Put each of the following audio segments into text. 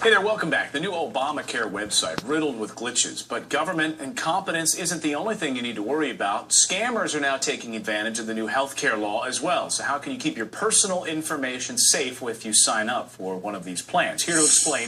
Hey there, welcome back. The new Obamacare website riddled with glitches, but government incompetence isn't the only thing you need to worry about. Scammers are now taking advantage of the new healthcare law as well. So how can you keep your personal information safe if you sign up for one of these plans? Here to explain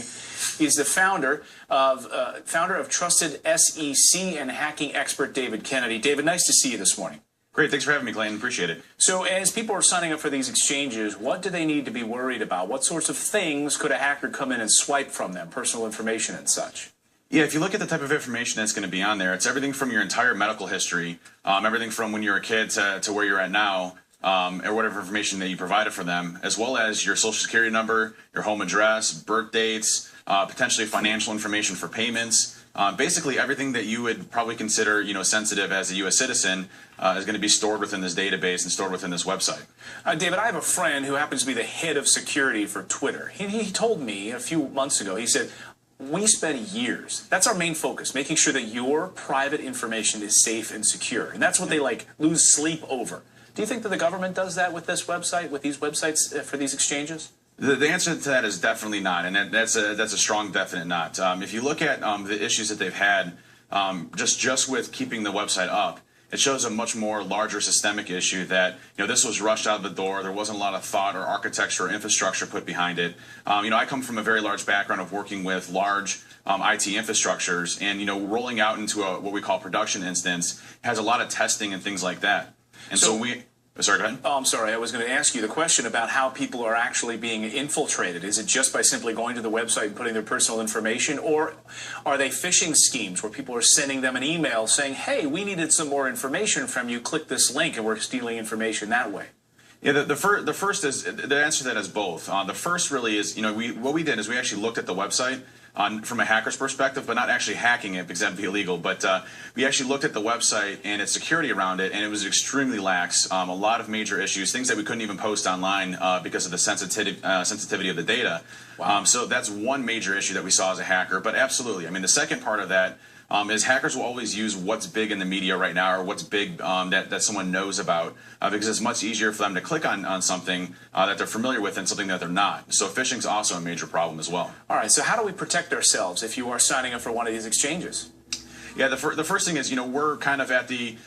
is the founder of Trusted SEC and hacking expert David Kennedy. David, nice to see you this morning. Great. Thanks for having me, Clayton. Appreciate it. So as people are signing up for these exchanges, what do they need to be worried about? What sorts of things could a hacker come in and swipe from them, personal information and such? Yeah, if you look at the type of information that's going to be on there, it's everything from your entire medical history, everything from when you're a kid to where you're at now, or whatever information that you provided for them, as well as your social security number, your home address, birth dates, potentially financial information for payments. Basically, everything that you would probably consider, sensitive as a U.S. citizen is going to be stored within this database and stored within this website. David, I have a friend who happens to be the head of security for Twitter. He told me a few months ago, he said, we spend years, that's our main focus, making sure that your private information is safe and secure. And that's what they lose sleep over. Do you think that the government does that with this website, with these websites for these exchanges? The answer to that is definitely not, and that's a strong definite not. If you look at the issues that they've had just with keeping the website up, it shows a much more larger systemic issue that this was rushed out of the door. There wasn't a lot of thought or architecture or infrastructure put behind it. I come from a very large background of working with large IT infrastructures, and rolling out into what we call production instance has a lot of testing and things like that. And so we. Sorry, go ahead. Oh, I'm sorry. I was going to ask you the question about how people are actually being infiltrated. Is it just by simply going to the website and putting their personal information, or are they phishing schemes where people are sending them an email saying, hey, we needed some more information from you, click this link, and we're stealing information that way? Yeah, the first is, the answer to that is both. The first really is, what we did is we actually looked at the website from a hacker's perspective, but not actually hacking it because that'd be illegal. But we actually looked at the website and its security around it, and it was extremely lax. A lot of major issues, things that we couldn't even post online because of the sensitivity of the data. Wow. So that's one major issue that we saw as a hacker. But absolutely, the second part of that is hackers will always use what's big in the media right now, or what's big that someone knows about, because it's much easier for them to click on something that they're familiar with than something that they're not. So phishing is also a major problem as well. All right, so how do we protect ourselves if you are signing up for one of these exchanges? Yeah, the first thing is, we're kind of at the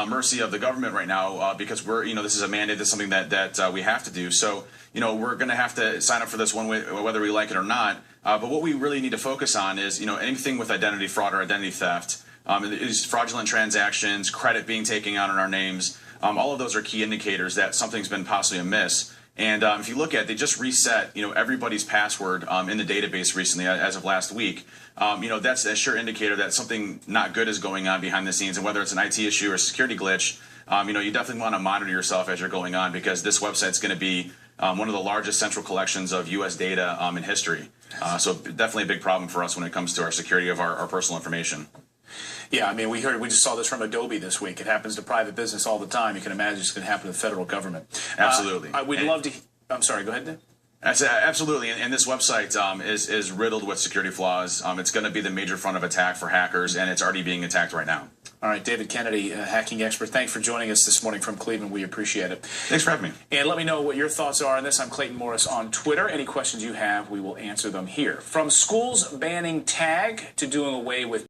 mercy of the government right now because we're, this is a mandate, this is something that we have to do. So, we're going to have to sign up for this one way, whether we like it or not. But what we really need to focus on is, anything with identity fraud or identity theft, is fraudulent transactions, credit being taken out in our names. All of those are key indicators that something's been possibly amiss. And if you look at, they just reset, everybody's password in the database recently, as of last week. That's a sure indicator that something not good is going on behind the scenes. And whether it's an IT issue or a security glitch, you definitely want to monitor yourself as you're going on, because this website's going to be one of the largest central collections of U.S. data in history. So definitely a big problem for us when it comes to our security of our personal information. Yeah, we just saw this from Adobe this week. It happens to private business all the time. You can imagine it's going to happen to the federal government. Absolutely. We'd love to. I'm sorry, go ahead, Dave. Absolutely, and this website is riddled with security flaws. It's going to be the major front of attack for hackers, and it's already being attacked right now. All right, David Kennedy, hacking expert, thanks for joining us this morning from Cleveland. We appreciate it. Thanks for having me. And let me know what your thoughts are on this. I'm Clayton Morris on Twitter. Any questions you have, we will answer them here. From schools banning tag to doing away with